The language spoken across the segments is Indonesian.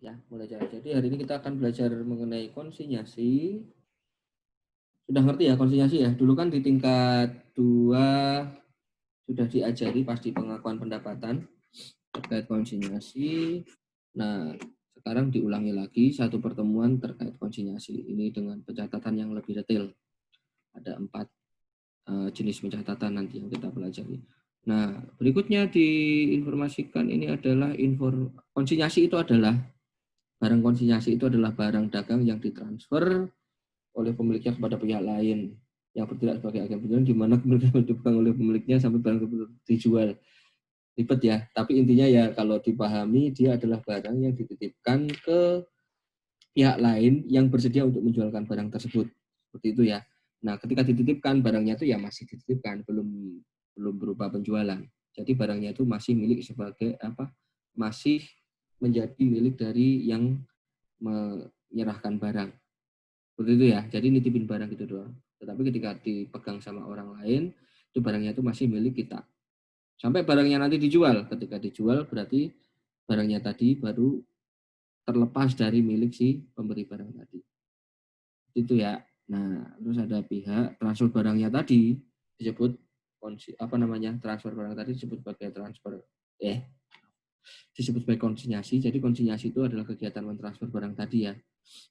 Ya, mulai cara. Jadi hari ini kita akan belajar mengenai konsinyasi. Sudah ngerti ya konsinyasi ya? Dulu kan di tingkat 2 sudah diajari pasti pengakuan pendapatan terkait konsinyasi. Nah, sekarang diulangi lagi satu pertemuan terkait konsinyasi ini dengan pencatatan yang lebih detail. Ada 4 jenis pencatatan nanti yang kita pelajari. Nah, berikutnya diinformasikan ini adalah konsinyasi itu adalah barang konsinyasi itu adalah barang dagang yang ditransfer oleh pemiliknya kepada pihak lain yang bertindak sebagai agen penjualan di mana kemudian dipegang oleh pemiliknya sampai barang tersebut dijual. Ribet ya, tapi intinya ya kalau dipahami dia adalah barang yang dititipkan ke pihak lain yang bersedia untuk menjualkan barang tersebut. Seperti itu ya. Nah, ketika dititipkan barangnya itu ya masih dititipkan, belum berupa penjualan. Jadi barangnya itu masih milik sebagai apa? Masih menjadi milik dari yang menyerahkan barang. Seperti itu ya. Jadi nitipin barang gitu doang. Tetapi ketika dipegang sama orang lain, itu barangnya itu masih milik kita. Sampai barangnya nanti dijual. Ketika dijual berarti barangnya tadi baru terlepas dari milik si pemberi barang tadi. Itu ya. Nah, terus ada pihak transfer barangnya tadi disebut transfer barang tadi disebut sebagai disebut sebagai konsinyasi. Jadi konsinyasi itu adalah kegiatan mentransfer barang tadi ya,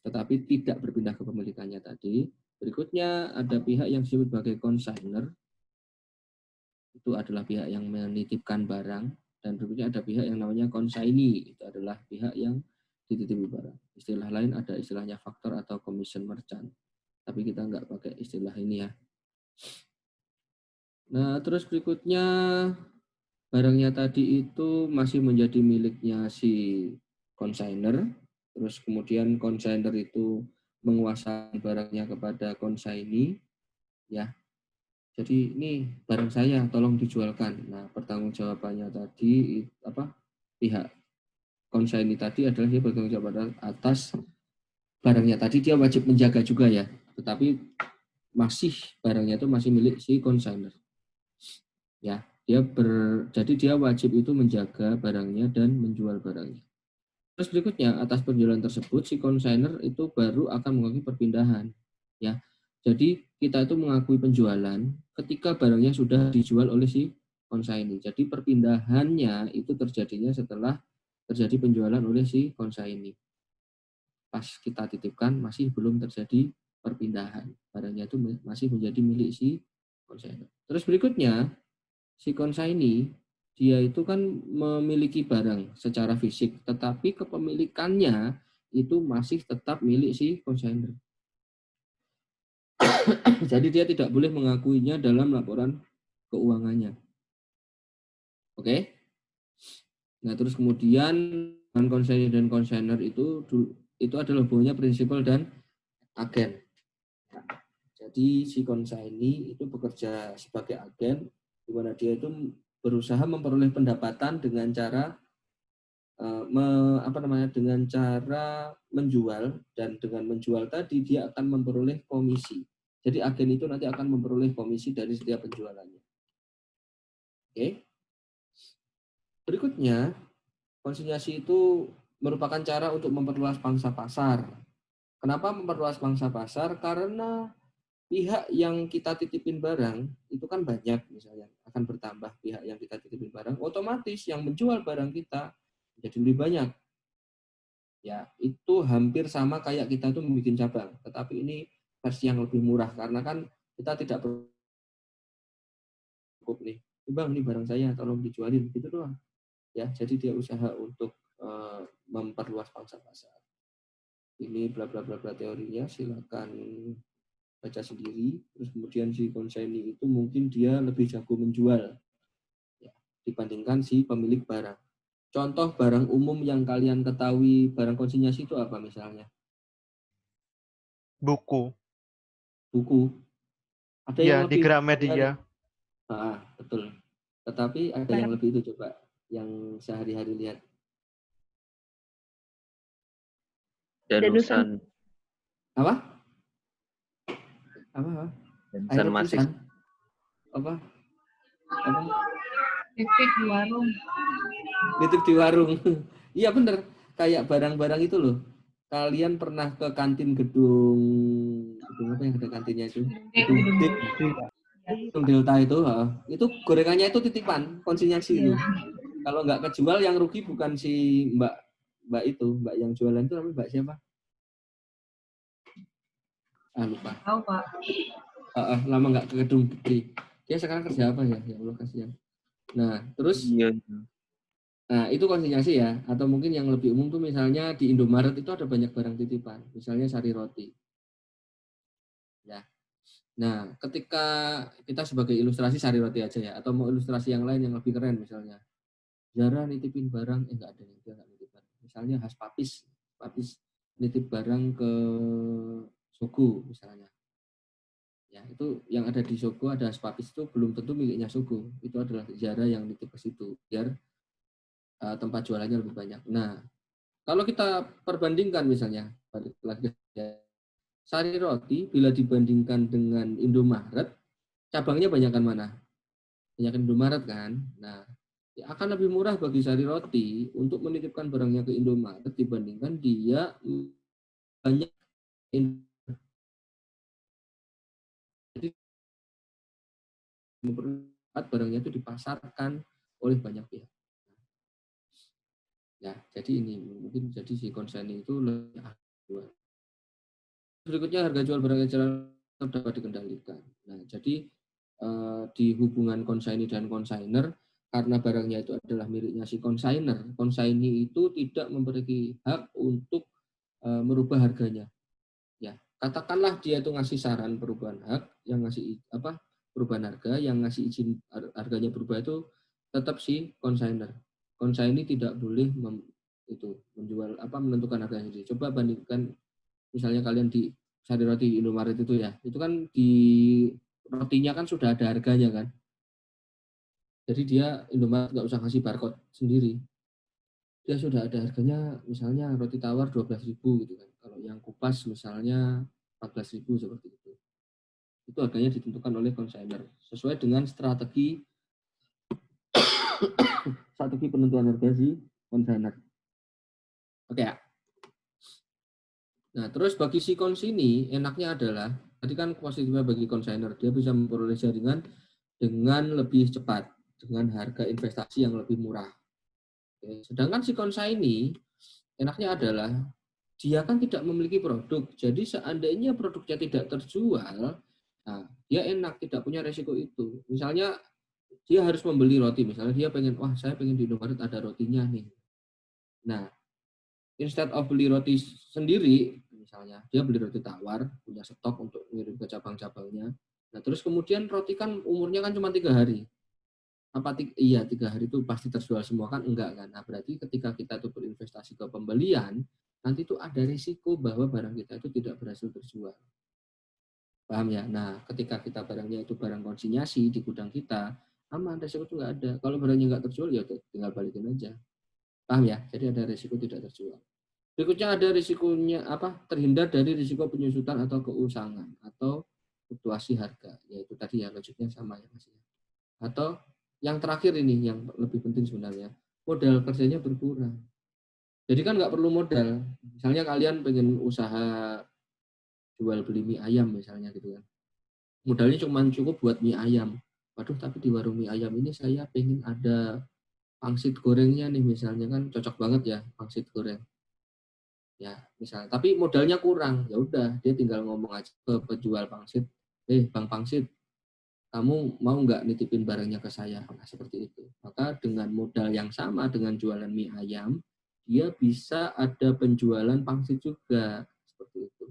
tetapi tidak berpindah ke pemilikannya tadi. Berikutnya ada pihak yang disebut sebagai consignor. Itu adalah pihak yang menitipkan barang. Dan berikutnya ada pihak yang namanya consignee. Itu adalah pihak yang dititipi barang. Istilah lain ada istilahnya faktor atau commission merchant. Tapi kita nggak pakai istilah ini ya. Nah, terus berikutnya barangnya tadi itu masih menjadi miliknya si consignor. Terus kemudian consignor itu menguasai barangnya kepada consignee. Ya, jadi ini barang saya, tolong dijualkan. Nah, pertanggungjawabannya tadi pihak konsignee tadi adalah dia bertanggung jawab atas barangnya tadi, dia wajib menjaga juga ya. Tetapi barangnya itu masih milik si konsignor. Ya, jadi dia wajib itu menjaga barangnya dan menjual barangnya. Terus berikutnya atas penjualan tersebut si konsignor itu baru akan mengakui perpindahan. Ya, jadi kita itu mengakui penjualan ketika barangnya sudah dijual oleh si konsignee. Jadi perpindahannya itu terjadinya setelah terjadi penjualan oleh si konsignee. Pas kita titipkan masih belum terjadi perpindahan. Barangnya itu masih menjadi milik si konsignor. Terus berikutnya si konsignee dia itu kan memiliki barang secara fisik, tetapi kepemilikannya itu masih tetap milik si konsignor. Jadi dia tidak boleh mengakuinya dalam laporan keuangannya. Oke? Nah, terus kemudian konsignor dan konsignor itu adalah hubungannya prinsipal dan agen. Jadi si konsignee itu bekerja sebagai agen, di mana dia itu berusaha memperoleh pendapatan dengan cara dengan cara menjual, dan dengan menjual tadi dia akan memperoleh komisi. Jadi agen itu nanti akan memperoleh komisi dari setiap penjualannya. Oke. Berikutnya, konsinyasi itu merupakan cara untuk memperluas pangsa pasar. Kenapa memperluas pangsa pasar? Karena pihak yang kita titipin barang itu kan banyak, misalnya akan bertambah pihak yang kita titipin barang, otomatis yang menjual barang kita jadi lebih banyak. Ya, itu hampir sama kayak kita tuh membuat cabang, tetapi ini versi yang lebih murah karena kan kita tidak cukup nih, bang ini barang saya tolong dijualin gitu doang. Ya, jadi dia usaha untuk memperluas pangsa pasar. Ini bla bla bla bla teorinya, silakan baca sendiri. Terus kemudian si konsignee itu mungkin dia lebih jago menjual ya, dibandingkan si pemilik barang. Contoh barang umum yang kalian ketahui barang konsinyasi itu apa misalnya? Buku. Buku. Ada Iya, yang di lebih Gramedia. betul. Tetapi ada yang lebih itu coba, yang sehari-hari lihat. Danusan. Apa? Apa? Danusan masih. Apa? Nitip di warung. Nitip di warung. Iya bener. kayak barang-barang itu loh. Kalian pernah ke kantin gedung apa yang ada kantinnya itu? Gedung D, gedung Delta itu gorengannya itu titipan, konsinyasi itu. Kalau nggak kejual yang rugi bukan si mbak yang jualan itu, tapi mbak siapa? Lupa. Tahu Pak. Lama nggak ke gedung gede. Dia sekarang kerja apa ya? Ya Allah kasihan. Nah terus. Iya. Nah, itu konsinyasi ya. Atau mungkin yang lebih umum tuh misalnya di Indomaret itu ada banyak barang titipan. Misalnya sari roti. Ya. Nah, ketika kita sebagai ilustrasi sari roti aja ya. Atau mau ilustrasi yang lain yang lebih keren misalnya. Zara nitipin barang, enggak ada yang dia enggak nitip barang. Misalnya Papis nitip barang ke Sogo misalnya. Ya, itu yang ada di Sogo ada Papis itu belum tentu miliknya Sogo. Itu adalah Zara yang nitip ke situ biar tempat jualannya lebih banyak. Nah, kalau kita perbandingkan misalnya, sari roti bila dibandingkan dengan Indomaret, cabangnya banyakkan mana? Banyakan Indomaret kan? Nah, ya akan lebih murah bagi sari roti untuk menitipkan barangnya ke Indomaret dibandingkan dia banyak jadi mempercepat barangnya itu dipasarkan oleh banyak pihak. Ya, jadi ini mungkin jadi si konsen itu lebih berikutnya harga jual barang eceran dapat dikendalikan. Nah, jadi di hubungan konsaini dan konsainer, karena barangnya itu adalah miliknya si konsainer, konsaini itu tidak memiliki hak untuk merubah harganya. Ya, katakanlah dia itu ngasih saran perubahan hak, yang ngasih perubahan harga, yang ngasih izin harganya berubah itu tetap si konsainer. Konsaini tidak boleh menjual menentukan harganya sendiri. Coba bandingkan misalnya kalian di sari roti Indomaret itu ya, itu kan di rotinya kan sudah ada harganya kan. Jadi dia Indomaret nggak usah kasih barcode sendiri. Dia sudah ada harganya, misalnya roti tawar 12.000 gitu kan. Kalau yang kupas misalnya 14.000 seperti itu. Itu harganya ditentukan oleh konsainer sesuai dengan strategi penentuan harga si konsainer. Oke ya. Nah, terus bagi si konsini enaknya adalah tadi kan positifnya bagi konsainer, dia bisa memperoleh jaringan dengan lebih cepat dengan harga investasi yang lebih murah. Oke. Sedangkan si konsaini enaknya adalah dia kan tidak memiliki produk, jadi seandainya produknya tidak terjual, nah, dia enak tidak punya resiko itu. Misalnya dia harus membeli roti, misalnya dia pengen, saya pengen di Indomaret ada rotinya nih. Nah, instead of beli roti sendiri, misalnya dia beli roti tawar, punya stok untuk ngirim ke cabang-cabangnya. Nah, terus kemudian roti kan umurnya kan cuma 3 hari. 3 hari itu pasti terjual semua kan? Enggak kan? Nah, berarti ketika kita itu berinvestasi ke pembelian, nanti itu ada risiko bahwa barang kita itu tidak berhasil terjual. Paham ya? Nah, ketika kita barangnya itu barang konsinyasi di gudang kita, aman, risiko itu nggak ada. Kalau barangnya nggak terjual, ya tinggal balikin aja. Paham ya? Jadi ada risiko tidak terjual. Berikutnya ada risikonya terhindar dari risiko penyusutan atau keusangan atau fluktuasi harga. Yaitu tadi ya logiknya sama ya Mas. Atau yang terakhir ini yang lebih penting sebenarnya, modal kerjanya berkurang. Jadi kan nggak perlu modal. Misalnya kalian pengen usaha jual beli mie ayam misalnya gitu kan. Modalnya cuma cukup buat mie ayam. Waduh, tapi di warung mie ayam ini saya pengen ada pangsit gorengnya nih misalnya, kan cocok banget ya pangsit goreng. Ya, misalnya. Tapi modalnya kurang. Ya udah, dia tinggal ngomong aja ke penjual pangsit, Bang Pangsit, kamu mau nggak nitipin barangnya ke saya? Nah, seperti itu. Maka dengan modal yang sama dengan jualan mie ayam, dia bisa ada penjualan pangsit juga. Seperti itu.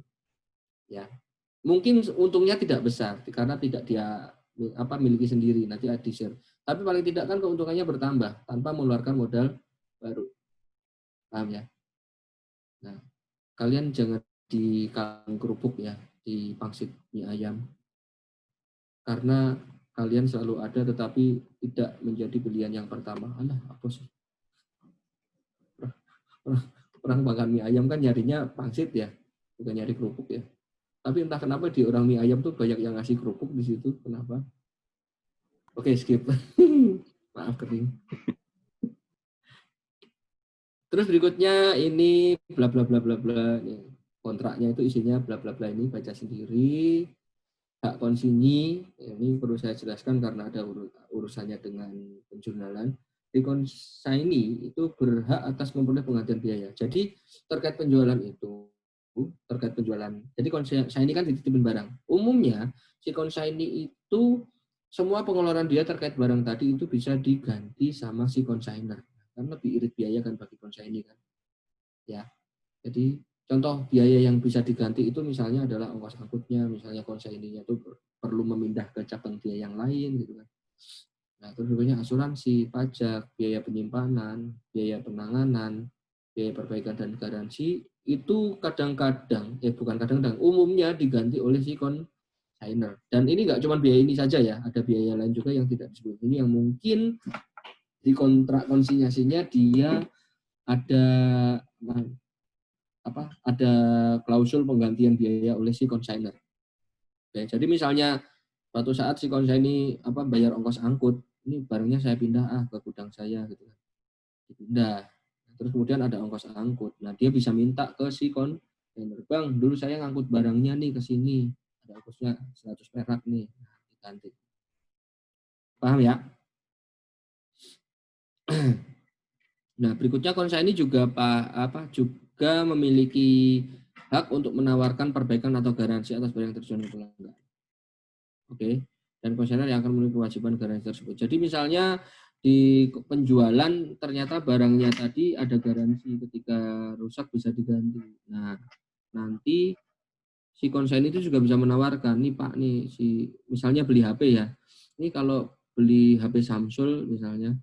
Ya. Mungkin untungnya tidak besar karena tidak dia miliki sendiri, nanti ada share. Tapi paling tidak kan keuntungannya bertambah tanpa mengeluarkan modal baru. Paham ya? Nah, kalian jangan di kang kerupuk ya, di pangsit mie ayam. Karena kalian selalu ada tetapi tidak menjadi pilihan yang pertama. Alah, apa sih? Orang makan mie ayam kan nyarinya pangsit ya, bukan nyari kerupuk ya. Tapi entah kenapa di orang mie ayam tuh banyak yang ngasih kerupuk di situ. Kenapa? Oke, skip. Maaf kering. Terus berikutnya ini bla bla bla bla bla. Kontraknya itu isinya bla bla bla, ini baca sendiri. Hak konsinyi ini perlu saya jelaskan karena ada urusannya dengan penjurnalan. Di konsaini itu berhak atas memperoleh penggantian biaya. Jadi terkait penjualan itu, terkait penjualan. Jadi konsaini kan dititipin barang. Umumnya si konsaini itu semua pengeluaran dia terkait barang tadi itu bisa diganti sama si konsainer. Karena lebih irit biaya kan bagi konsaini kan. Ya. Jadi contoh biaya yang bisa diganti itu misalnya adalah ongkos angkutnya, misalnya konsaininya itu perlu memindah ke cabang dia yang lain gitu kan. Nah, terus berikutnya asuransi, pajak, biaya penyimpanan, biaya penanganan, biaya perbaikan dan garansi itu kadang-kadang, bukan kadang-kadang, umumnya diganti oleh si konsainer. Dan ini nggak cuma biaya ini saja ya, ada biaya lain juga yang tidak disebut. Ini yang mungkin di kontrak konsinyasinya dia ada ada klausul penggantian biaya oleh si konsainer. Oke, jadi misalnya suatu saat si konsainer bayar ongkos angkut, ini barangnya saya pindah ke gudang saya gitu kan. Dipindah. Terus kemudian ada ongkos angkut. Nah, dia bisa minta ke si konsainer, "Bang, dulu saya ngangkut barangnya nih ke sini. Ada ongkosnya 100 perak nih." Nah, diganti. Paham ya? Nah, berikutnya konsainer juga juga memiliki hak untuk menawarkan perbaikan atau garansi atas barang yang terjual pelanggan. Oke, dan konsainer yang akan memiliki kewajiban garansi tersebut. Jadi misalnya di penjualan ternyata barangnya tadi ada garansi ketika rusak bisa diganti. Nah, nanti si konsainer itu juga bisa menawarkan, nih Pak nih misalnya beli HP ya. Ini kalau beli HP Samsung misalnya,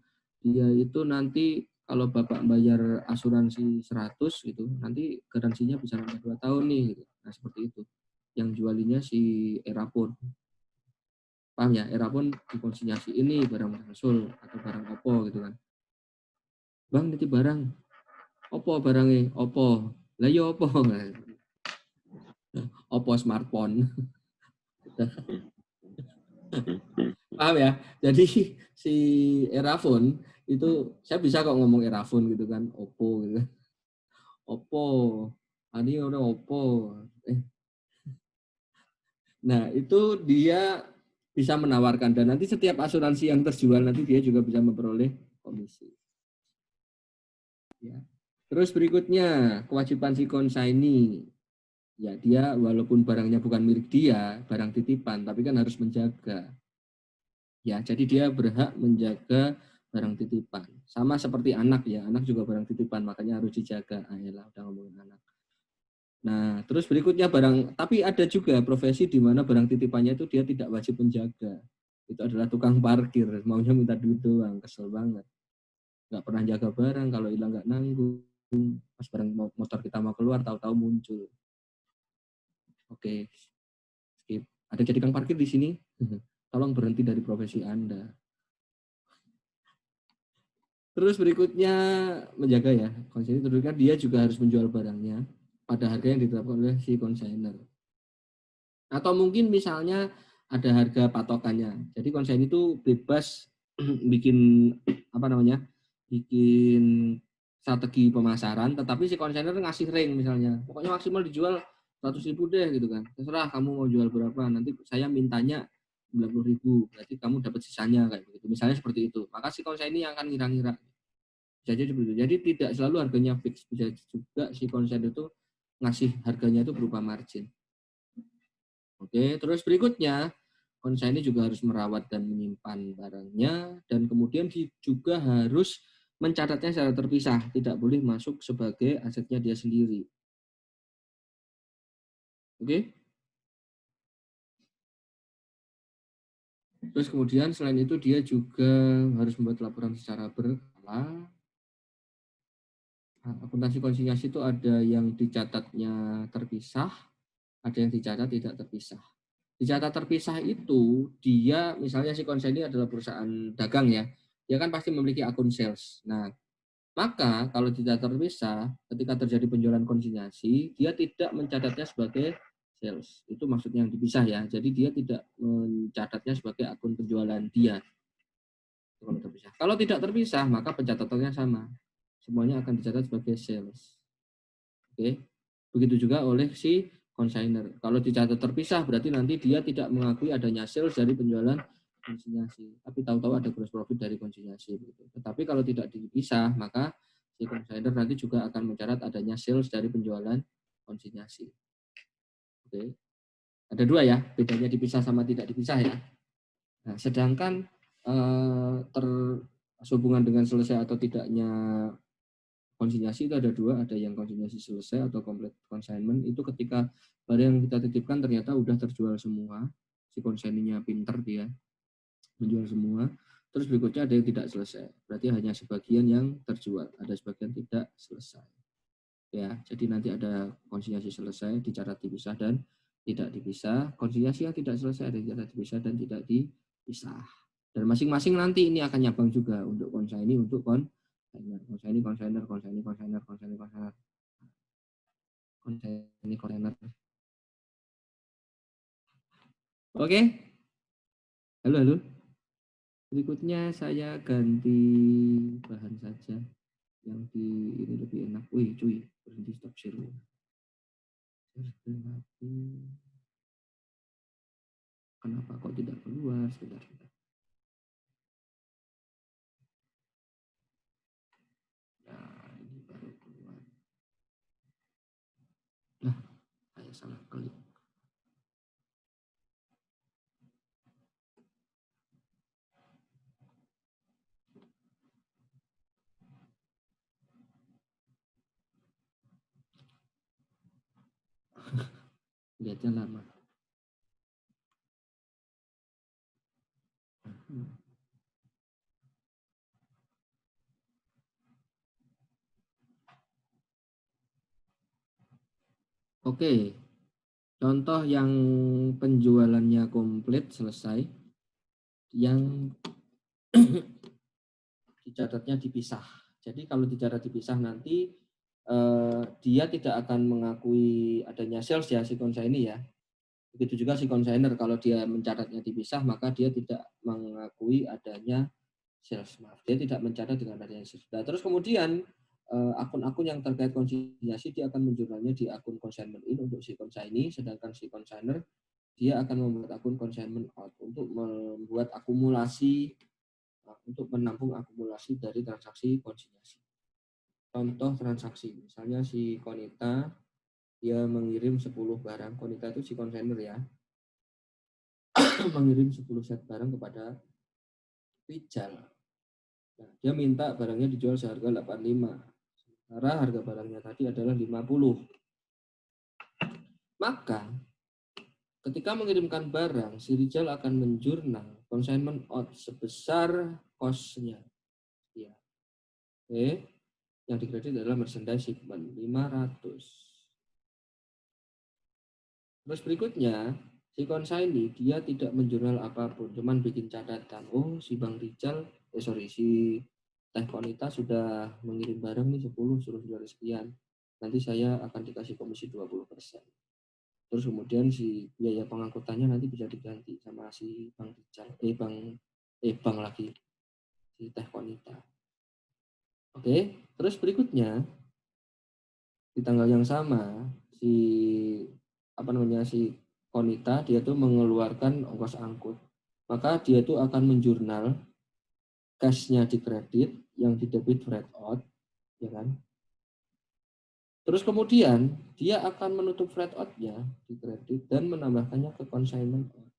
dia itu nanti kalau Bapak bayar asuransi 100 gitu, nanti garansinya bisa sampai 2 tahun nih gitu. Nah, seperti itu. Yang jualinya si Erapon. Paham ya? Era pun dikonsinyasi ini barang Samsul atau barang Oppo gitu kan. Bang nitip barang. Oppo barangnya, Oppo. Lah ya Oppo. Oppo smartphone. Paham ya? Jadi si Erafone itu saya bisa kok ngomong Erafone gitu kan, Oppo gitu kan. Oppo. Ini udah Oppo. Nah, itu dia bisa menawarkan dan nanti setiap asuransi yang terjual nanti dia juga bisa memperoleh komisi. Ya. Terus berikutnya, kewajiban si konsaini. Ya, dia walaupun barangnya bukan milik dia, barang titipan, tapi kan harus menjaga. Ya, jadi dia berhak menjaga barang titipan. Sama seperti anak ya, anak juga barang titipan, makanya harus dijaga. Ayolah, udah ngomongin anak. Nah, terus berikutnya tapi ada juga profesi di mana barang titipannya itu dia tidak wajib menjaga. Itu adalah tukang parkir, maunya minta duit doang, kesel banget. Nggak pernah jaga barang, kalau hilang nggak nanggung. Pas barang motor kita mau keluar, tahu-tahu muncul. Oke, skip. Ada jadi tukang parkir di sini? Tolong berhenti dari profesi Anda. Terus berikutnya menjaga ya, konsainer terus kan dia juga harus menjual barangnya pada harga yang ditetapkan oleh si konsainer. Atau mungkin misalnya ada harga patokannya. Jadi konsainer itu bebas bikin bikin strategi pemasaran, tetapi si konsainer ngasih ring misalnya. Pokoknya maksimal dijual 100.000 deh gitu kan. Terserah kamu mau jual berapa, nanti saya mintanya 90.000, berarti kamu dapat sisanya kayak begitu. Misalnya seperti itu. Maka si konsainer yang akan ngira-ngira. Bisa jadi seperti itu. Jadi tidak selalu harganya fix, bisa juga si konsainer itu ngasih harganya itu berupa margin. Oke, terus berikutnya konsainer juga harus merawat dan menyimpan barangnya dan kemudian juga harus mencatatnya secara terpisah, tidak boleh masuk sebagai asetnya dia sendiri. Oke? Terus kemudian selain itu dia juga harus membuat laporan secara berkala. Akuntansi konsinyasi itu ada yang dicatatnya terpisah, ada yang dicatat tidak terpisah. Dicatat terpisah itu dia misalnya si konsainer adalah perusahaan dagang ya, dia kan pasti memiliki akun sales. Nah, maka kalau tidak terpisah, ketika terjadi penjualan konsinyasi, dia tidak mencatatnya sebagai sales. Itu maksudnya yang dipisah ya. Jadi dia tidak mencatatnya sebagai akun penjualan dia. Kalau terpisah. Kalau tidak terpisah, maka pencatatannya sama. semuanya akan dicatat sebagai sales. Oke. Begitu juga oleh si consignor. Kalau dicatat terpisah berarti nanti dia tidak mengakui adanya sales dari penjualan konsinyasi, tapi tahu-tahu ada gross profit dari konsinyasi. Tetapi kalau tidak dipisah, maka si consignor nanti juga akan mencatat adanya sales dari penjualan konsinyasi. Oke. Ada dua ya, bedanya dipisah sama tidak dipisah ya. Nah, sedangkan sehubungan dengan selesai atau tidaknya konsinyasi itu ada dua, ada yang konsinyasi selesai atau complete consignment. Itu ketika barang yang kita titipkan ternyata udah terjual semua, si konsinyasinya pinter dia menjual semua. Terus berikutnya ada yang tidak selesai, berarti hanya sebagian yang terjual, ada sebagian tidak selesai. Ya, jadi nanti ada konsinyasi selesai dicatat dipisah dan tidak dipisah, konsinyasi yang tidak selesai ada dicatat dipisah dan tidak dipisah. Dan masing-masing nanti ini akan nyabang juga untuk konsinyasi, untuk konsinyasi. Oke, halo. Berikutnya saya ganti bahan saja yang di ini lebih enak. Wih, cuy, berhenti stop share. Kenapa kok tidak keluar? Sebentar. Nah, ini baru keluar. Nah, saya salah klik. Lihatnya lama. Oke, contoh yang penjualannya komplit selesai, yang dicatatnya dipisah. Jadi kalau dicatat dipisah nanti dia tidak akan mengakui adanya sales ya si konsinyasi ya. Begitu juga si consignor kalau dia mencatatnya dipisah maka dia tidak mengakui adanya sales. Dia tidak mencatat dengan adanya sales. Nah, terus kemudian akun-akun yang terkait konsinyasi dia akan menjurnalnya di akun consignment in untuk si konsinyasi, sedangkan si consignor dia akan membuat akun consignment out untuk membuat akumulasi untuk menampung akumulasi dari transaksi konsinyasi. Contoh transaksi, misalnya si Konita dia mengirim 10 barang, Konita itu si konsignor ya, mengirim 10 set barang kepada Rijal. Nah, dia minta barangnya dijual seharga 85. Sementara harga barangnya tadi adalah 50. Maka ketika mengirimkan barang, si Rijal akan menjurnal consignment out sebesar cost-nya. Ya. Oke. Yang dikredit adalah merchandise shipment 500. Terus berikutnya, si konsinyasi dia tidak menjurnal apapun, cuman bikin catatan. Oh, si Bang Rijal, si Teh Konita sudah mengirim barang nih 10, suruh jual sekian. Nanti saya akan dikasih komisi 20%. Terus kemudian si biaya pengangkutannya nanti bisa diganti sama si Bang Rijal, Bang lagi, si Teh Konita. Oke, terus berikutnya di tanggal yang sama si Konita dia tuh mengeluarkan ongkos angkut. Maka dia tuh akan menjurnal cash-nya di kredit, yang di debit write out, ya kan? Terus kemudian dia akan menutup write out-nya di kredit dan menambahkannya ke consignment out.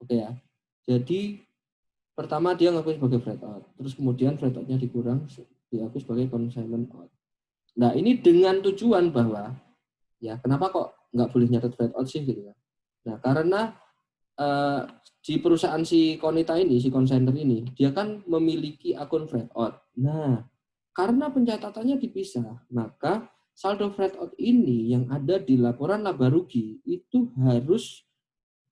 Oke ya. Jadi pertama dia ngakui sebagai write out, terus kemudian write out-nya dikurang, diakui sebagai consignment out. Nah, ini dengan tujuan bahwa ya kenapa kok nggak boleh nyatet write out sih gitu ya. Nah, karena di perusahaan si Konita ini, si consignor ini, dia kan memiliki akun write out. Nah, karena pencatatannya dipisah, maka saldo write out ini yang ada di laporan laba rugi itu harus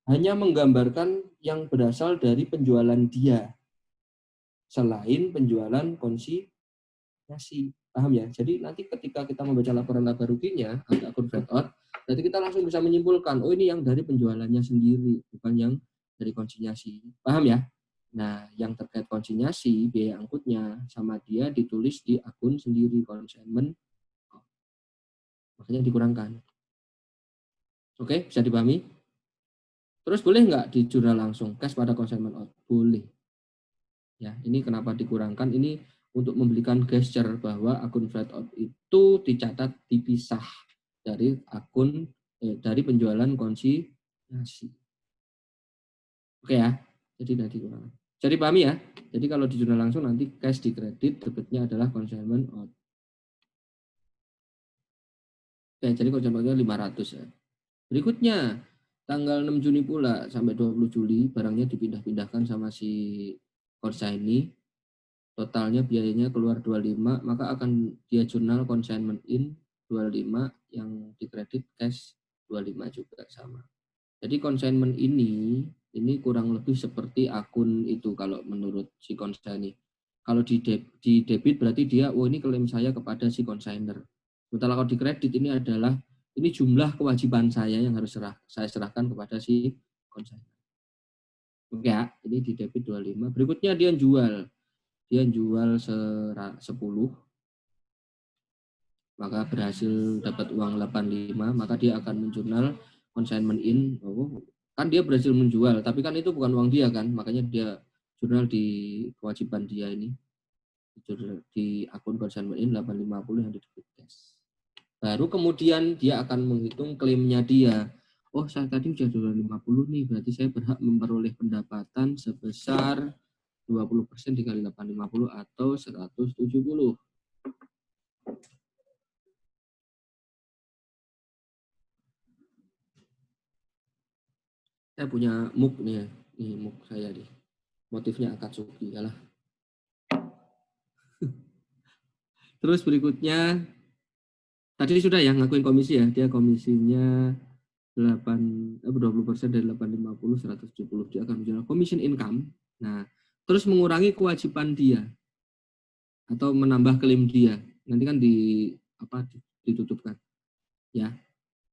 hanya menggambarkan yang berasal dari penjualan dia, selain penjualan konsinyasi. Paham ya? Jadi nanti ketika kita membaca laporan laba ruginya, ada akun write out, berarti kita langsung bisa menyimpulkan, oh ini yang dari penjualannya sendiri, bukan yang dari konsinyasi. Paham ya? Nah, yang terkait konsinyasi, biaya angkutnya, sama dia ditulis di akun sendiri, consignment, makanya dikurangkan. Oke, bisa dipahami? Terus boleh nggak di jurnal langsung, cash pada consignment out? Boleh. Ya, ini kenapa dikurangkan? Ini untuk memberikan gesture bahwa akun flat out itu dicatat dipisah dari akun dari penjualan konsinyasi. Oke ya, jadi nanti kurang. Jadi pahami ya. Jadi kalau di jurnal langsung nanti cash di kredit, debitnya adalah consignment out. Oke, jadi consignment out 500 ya. Berikutnya tanggal 6 Juni pula sampai 20 Juli barangnya dipindah-pindahkan sama si konsignee. Totalnya biayanya keluar 25, maka akan dia jurnal consignment in 25 yang dikredit cash 25 juga sama. Jadi consignment ini kurang lebih seperti akun itu kalau menurut si konsignee. Kalau di debit berarti dia, oh ini klaim saya kepada si konsigner. Sementara kalau di kredit ini jumlah kewajiban saya yang harus saya serahkan kepada si konsigner. Oke ya, ini di debit 25. Berikutnya dia jual 10, maka berhasil dapat uang 85, maka dia akan menjurnal consignment in. Oh, kan dia berhasil menjual, tapi kan itu bukan uang dia kan, makanya dia jurnal di kewajiban dia ini di akun consignment in 850 yang di debit cash. Baru kemudian dia akan menghitung klaimnya dia. Oh, saya tadi sudah 250 nih, berarti saya berhak memperoleh pendapatan sebesar 20% dikali 850 atau 170. Saya punya muk nih ya. Ini muk saya nih. Motifnya Akatsuki. Yalah. Terus berikutnya, tadi sudah ya ngakuin komisi ya. Dia komisinya 20% dari 850, 170. Dia akan menjual commission income. Nah, terus mengurangi kewajiban dia atau menambah klaim dia. Nanti kan ditutupkan. Ya,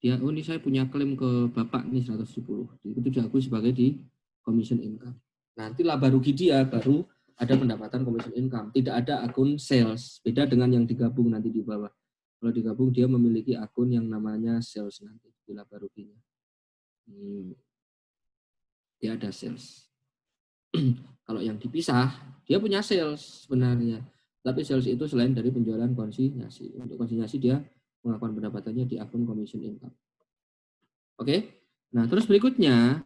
dia, oh ini saya punya klaim ke Bapak nih 170. Itu diakui sebagai di commission income. Nanti laba rugi dia baru ada pendapatan commission income. Tidak ada akun sales. Beda dengan yang digabung nanti di bawah. Kalau digabung dia memiliki akun yang namanya sales nanti di laba ruginya. Dia ada sales. Kalau yang dipisah, dia punya sales sebenarnya. Tapi sales itu selain dari penjualan konsinyasi. Untuk konsinyasi dia pengakuan pendapatannya di akun commission income. Oke. Nah, terus berikutnya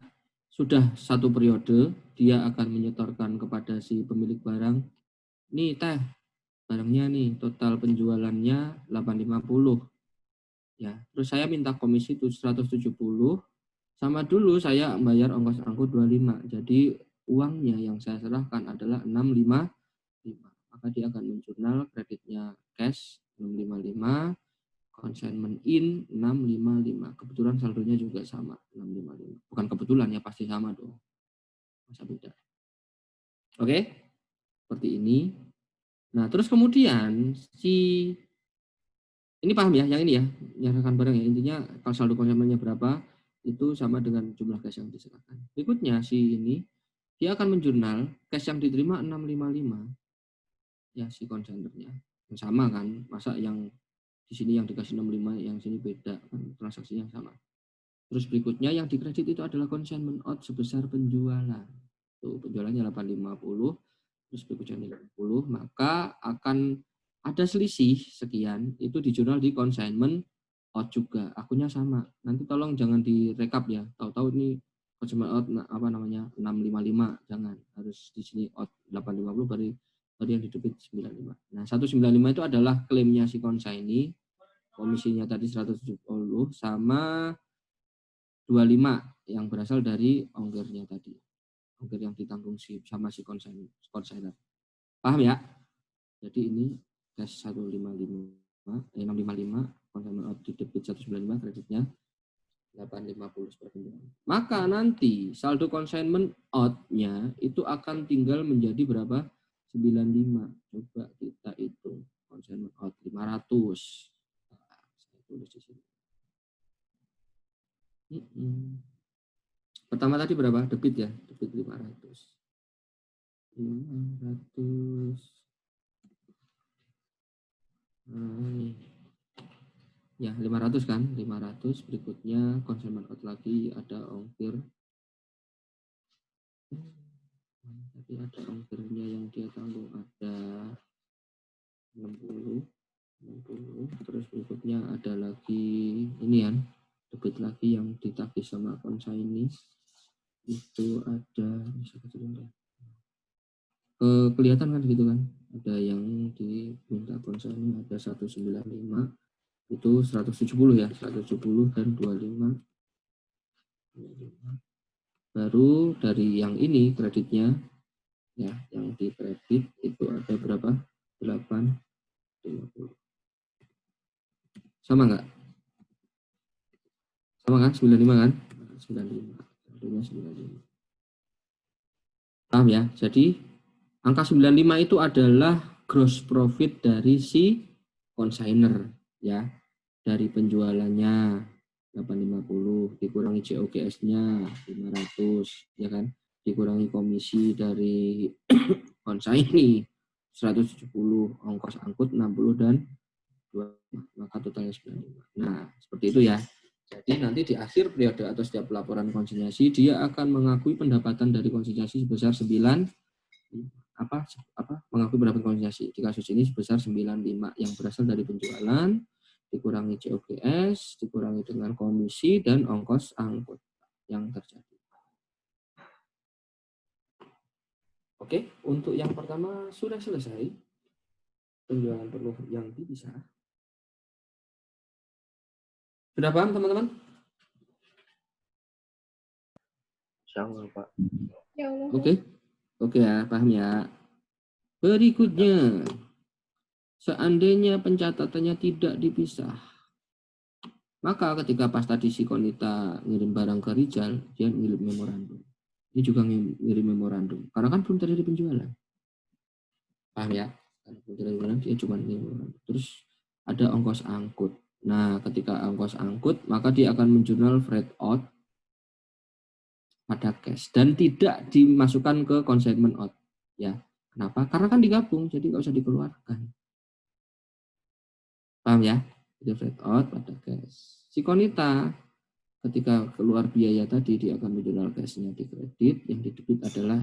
sudah satu periode dia akan menyetorkan kepada si pemilik barang. Nih teh, barangnya nih total penjualannya 850. Ya, terus saya minta komisi 170, sama dulu saya bayar ongkos angkut 25. Jadi uangnya yang saya serahkan adalah 655. Maka dia akan menjurnal kreditnya cash 655, consignment in 655. Kebetulan saldonya juga sama 655. Bukan kebetulan ya, pasti sama dong. Masa beda. Oke? Seperti ini. Nah, terus kemudian ini paham ya, yang ini ya, menyerahkan barang ya. Intinya kalau saldo konsumennya berapa, itu sama dengan jumlah cash yang diserahkan. Berikutnya ini, dia akan menjurnal cash yang diterima 655, ya si konsainernya. Yang sama kan, masa yang di sini yang dikasih 65, yang sini beda, kan transaksinya sama. Terus berikutnya yang dikredit itu adalah consignment out sebesar penjualan. Tuh, penjualannya 850, terus berikutnya 50, maka akan ada selisih sekian, itu di jurnal di consignment out juga. Akunnya sama. Nanti tolong jangan direkap ya. Tahu-tahu ini consignment out 655, jangan. Harus di sini out 850 baru yang di debit 95. Nah, 195 itu adalah klaimnya si consignee, komisinya tadi 170 sama 25 yang berasal dari ongkirnya tadi. Ongkir yang ditanggung sama si konsigner. Paham ya? Jadi ini cash 655, consignment out di debit 195, kreditnya 850 seperti ini. Maka nanti saldo consignment out-nya itu akan tinggal menjadi berapa? 95. Coba kita hitung. Consignment out 500. Nah, saya tulis di sini. Pertama tadi berapa? Debit ya, debit 500. 500. Ya, 500 kan? 500. Berikutnya consignment out lagi, ada ongkir. Tapi ada ongkirnya yang dia tanggung ada 60. Terus berikutnya ada lagi ini kan, debit lagi yang ditagih sama consignee. Itu ada, bisa kecilin ya. Kelihatan kan gitu kan, ada yang diminta consignee ada 195, itu 170 ya, 170 dan 25. Baru dari yang ini kreditnya ya, yang di kredit itu ada berapa? 850. Sama nggak? Sama kan? 95 kan? 95. Tentunya 95. Paham ya? Jadi angka 95 itu adalah gross profit dari si consignor ya. Dari penjualannya 850 dikurangi COGS-nya 500 ya kan? Dikurangi komisi dari consignee 170, ongkos angkut 60 dan 2, maka totalnya 95. Nah, seperti itu ya. Jadi nanti di akhir periode atau setiap laporan konsinyasi dia akan mengakui pendapatan dari konsinyasi sebesar 9 mengakui pendapatan konsinyasi. Di kasus ini sebesar 95 yang berasal dari penjualan dikurangi COGS, dikurangi dengan komisi dan ongkos angkut yang terjadi. Oke, untuk yang pertama sudah selesai. Penjualan penuh yang dipisah. Sudah paham teman-teman? Insyaallah, Pak. Ya Allah. Oke ya, paham ya. Berikutnya, seandainya pencatatannya tidak dipisah, maka ketika pas tadi si Konita ngirim barang ke Rijal, dia ngirim memorandum. Ini juga ngirim memorandum, karena kan belum terjadi penjualan. Paham ya? Karena belum terjadi penjualan, dia cuma ngirim memorandum. Terus ada ongkos angkut. Nah, ketika ongkos angkut, maka dia akan menjurnal freight out pada cash dan tidak dimasukkan ke consignment out. Ya, kenapa? Karena kan digabung, jadi nggak usah dikeluarkan. Paham ya? Itu freight out pada cash. Si Konita ketika keluar biaya tadi dia akan menjual cashnya di kredit, yang di debit adalah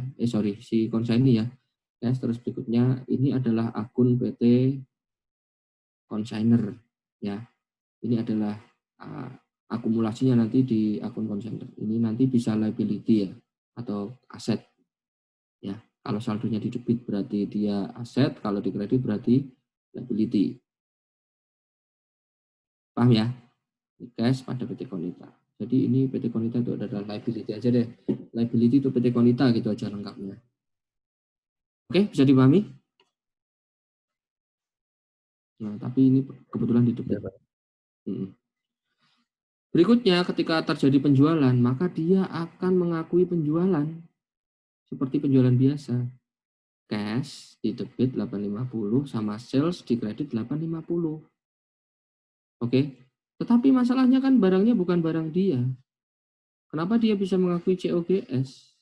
si consignee ya. Cash. Terus berikutnya ini adalah akun PT consignor ya. Ini adalah akumulasinya nanti di akun consignor. Ini nanti bisa liability ya atau aset ya. Kalau saldonya di debit berarti dia aset, kalau di kredit berarti liability. Paham ya? Cash pada PT Konita. Jadi ini PT Konita itu adalah liability aja deh. Liability itu PT Konita gitu aja lengkapnya. Oke, bisa dipahami? Nah, tapi ini kebetulan di debit. Berikutnya, ketika terjadi penjualan, maka dia akan mengakui penjualan seperti penjualan biasa. Cash di debit 850 sama sales di kredit 850. Oke. Tetapi masalahnya kan barangnya bukan barang dia. Kenapa dia bisa mengakui COGS?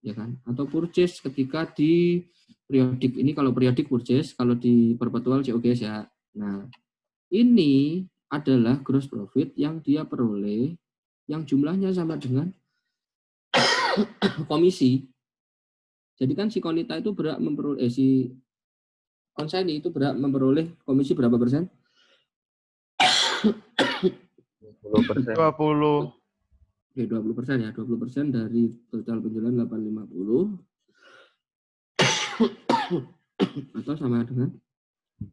Ya kan? Atau purchase ketika di periodik, ini kalau periodik purchase, kalau di perpetual COGS ya. Nah, ini adalah gross profit yang dia peroleh yang jumlahnya sama dengan komisi. Jadi kan si Konita itu berhak memperoleh, si consignee itu berhak memperoleh komisi berapa persen? 20%. 20. Oke, 20% ya, 20% dari total penjualan 850 atau sama dengan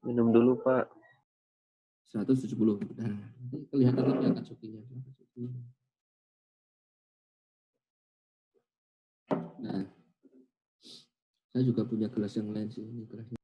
Minum dulu, Pak. 170. Nah, nanti kelihatan lagi angka cukinya. Nah, saya juga punya gelas yang lain sih. Ini gelasnya.